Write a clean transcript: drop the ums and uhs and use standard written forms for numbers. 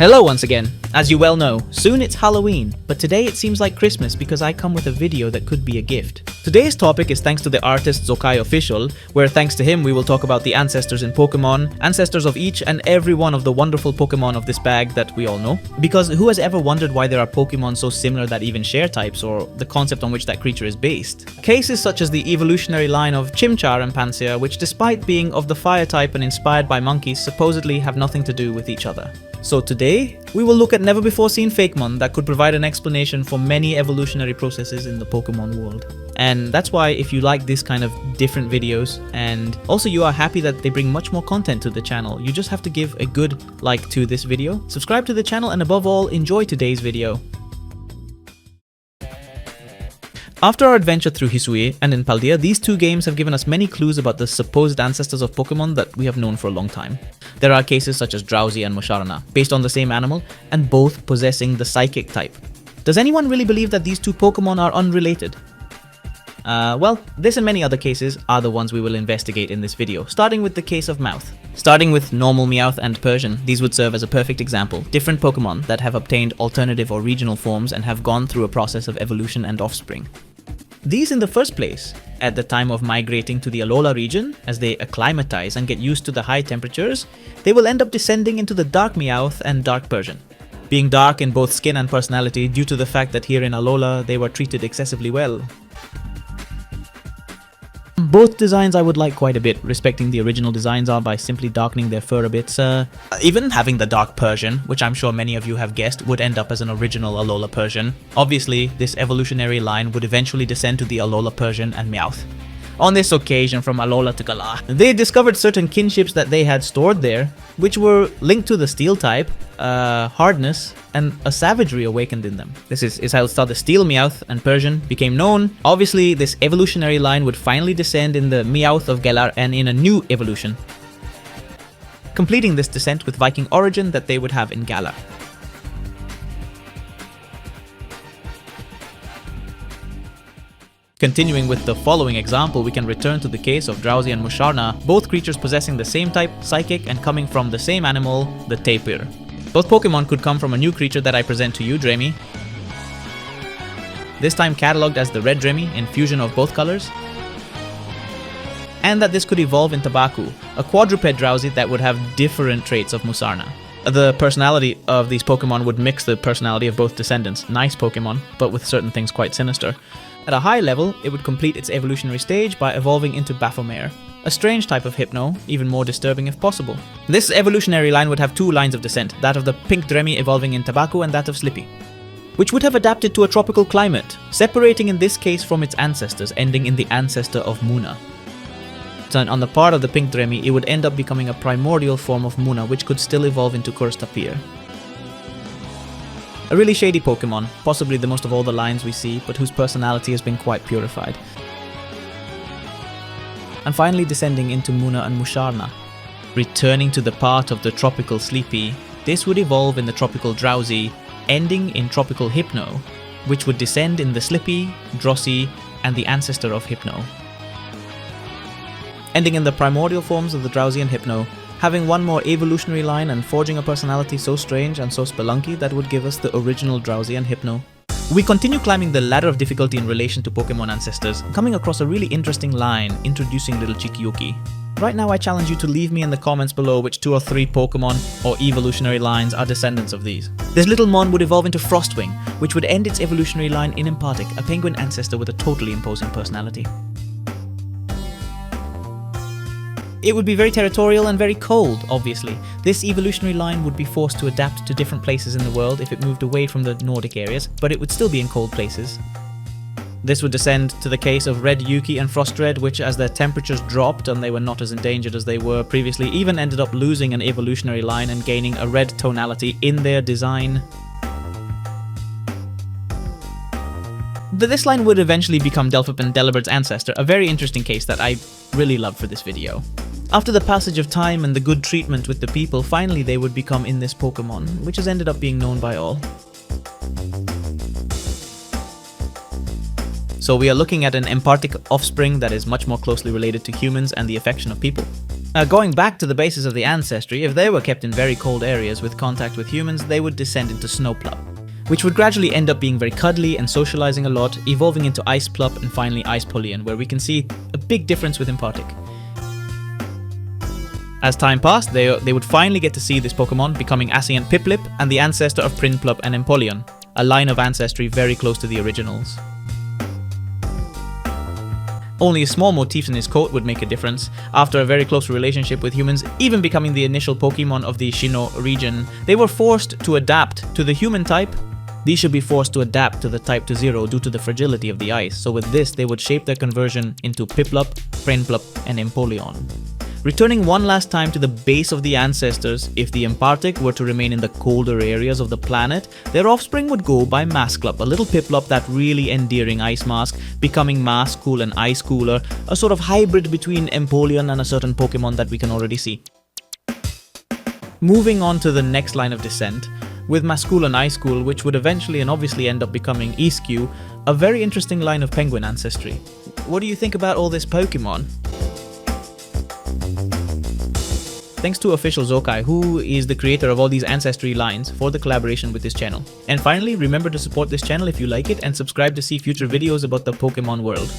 Hello once again. As you well know, soon it's Halloween, but today it seems like Christmas because I come with a video that could be a gift. Today's topic is thanks to the artist ZokaiOfficial, where thanks to him we will talk about the ancestors in Pokemon, ancestors of each and every one of the wonderful Pokemon of this bag that we all know. Because who has ever wondered why there are Pokemon so similar that even share types, or the concept on which that creature is based? Cases such as the evolutionary line of Chimchar and Pansear, which despite being of the fire type and inspired by monkeys, supposedly have nothing to do with each other. So today, we will look at never-before-seen Fakemon that could provide an explanation for many evolutionary processes in the Pokemon world. And that's why if you like this kind of different videos, and also you are happy that they bring much more content to the channel, you just have to give a good like to this video, subscribe to the channel, and above all, enjoy today's video. After our adventure through Hisui and in Paldea, these two games have given us many clues about the supposed ancestors of Pokemon that we have known for a long time. There are cases such as Drowsy and Musharna, based on the same animal, and both possessing the psychic type. Does anyone really believe that these two Pokemon are unrelated? Well, this and many other cases are the ones we will investigate in this video, starting with the case of Meowth. Starting with normal Meowth and Persian, these would serve as a perfect example. Different Pokemon that have obtained alternative or regional forms and have gone through a process of evolution and offspring. These in the first place, at the time of migrating to the Alola region, as they acclimatize and get used to the high temperatures, they will end up descending into the Dark Meowth and Dark Persian. Being dark in both skin and personality due to the fact that here in Alola they were treated excessively well. Both designs I would like quite a bit, respecting the original designs are by simply darkening their fur a bit. Even having the Dark Persian, which I'm sure many of you have guessed, would end up as an original Alola Persian. Obviously, this evolutionary line would eventually descend to the Alola Persian and Meowth. On this occasion from Alola to Galar, they discovered certain kinships that they had stored there, which were linked to the steel type, hardness, and a savagery awakened in them. This is how the Steel Meowth and Persian became known. Obviously, this evolutionary line would finally descend in the Meowth of Galar and in a new evolution, completing this descent with Viking origin that they would have in Galar. Continuing with the following example, we can return to the case of Drowsy and Musharna, both creatures possessing the same type, Psychic, and coming from the same animal, the tapir. Both Pokemon could come from a new creature that I present to you, Dremy. This time catalogued as the Red Dremy in fusion of both colors. And that this could evolve into Baku, a quadruped Drowsy that would have different traits of Musharna. The personality of these Pokemon would mix the personality of both descendants. Nice Pokemon, but with certain things quite sinister. At a high level, it would complete its evolutionary stage by evolving into Baphomet, a strange type of Hypno, even more disturbing if possible. This evolutionary line would have two lines of descent, that of the Pink Dremy evolving into Baku and that of Slippy, which would have adapted to a tropical climate, separating in this case from its ancestors, ending in the ancestor of Muna. So on the part of the Pink Dremy, it would end up becoming a primordial form of Muna, which could still evolve into Cursed Tapir. A really shady Pokemon, possibly the most of all the lines we see, but whose personality has been quite purified. And finally descending into Muna and Musharna. Returning to the part of the tropical Sleepy, this would evolve in the tropical Drowsy, ending in tropical Hypno, which would descend in the Slippy, Drossy, and the ancestor of Hypno. Ending in the primordial forms of the Drowsy and Hypno, having one more evolutionary line and forging a personality so strange and so spelunky that would give us the original Drowsy and Hypno. We continue climbing the ladder of difficulty in relation to Pokemon ancestors, coming across a really interesting line introducing little Chikiyuki. Right now I challenge you to leave me in the comments below which 2 or 3 Pokemon or evolutionary lines are descendants of these. This little mon would evolve into Frostwing, which would end its evolutionary line in Impartic, a penguin ancestor with a totally imposing personality. It would be very territorial and very cold, obviously. This evolutionary line would be forced to adapt to different places in the world if it moved away from the Nordic areas, but it would still be in cold places. This would descend to the case of Red Yuki and Frostred, which as their temperatures dropped and they were not as endangered as they were previously, even ended up losing an evolutionary line and gaining a red tonality in their design. This line would eventually become Delphip and Delibert's ancestor, a very interesting case that I really love for this video. After the passage of time and the good treatment with the people, finally they would become in this Pokemon, which has ended up being known by all. So we are looking at an Impartic offspring that is much more closely related to humans and the affection of people. Going back to the basis of the ancestry, if they were kept in very cold areas with contact with humans, they would descend into Snowplup, which would gradually end up being very cuddly and socializing a lot, evolving into Iceplup and finally Icepolian, where we can see a big difference with Impartic. As time passed, they would finally get to see this Pokemon, becoming Ascient Piplup and the ancestor of Prinplup and Empoleon, a line of ancestry very close to the originals. Only a small motif in his coat would make a difference. After a very close relationship with humans, even becoming the initial Pokemon of the Sinnoh region, they were forced to adapt to the human type. These should be forced to adapt to the type to Zero due to the fragility of the ice, so with this they would shape their conversion into Piplup, Prinplup and Empoleon. Returning one last time to the base of the ancestors, if the Impartic were to remain in the colder areas of the planet, their offspring would go by Masklup, a little Piplup, that really endearing ice mask, becoming Maskool and Ice Cooler, a sort of hybrid between Empoleon and a certain Pokemon that we can already see. Moving on to the next line of descent, with Maskool and Ice Cool, which would eventually and obviously end up becoming Eescue, a very interesting line of penguin ancestry. What do you think about all this Pokemon? Thanks to Official Zokai, who is the creator of all these ancestry lines, for the collaboration with this channel. And finally, remember to support this channel if you like it and subscribe to see future videos about the Pokemon world.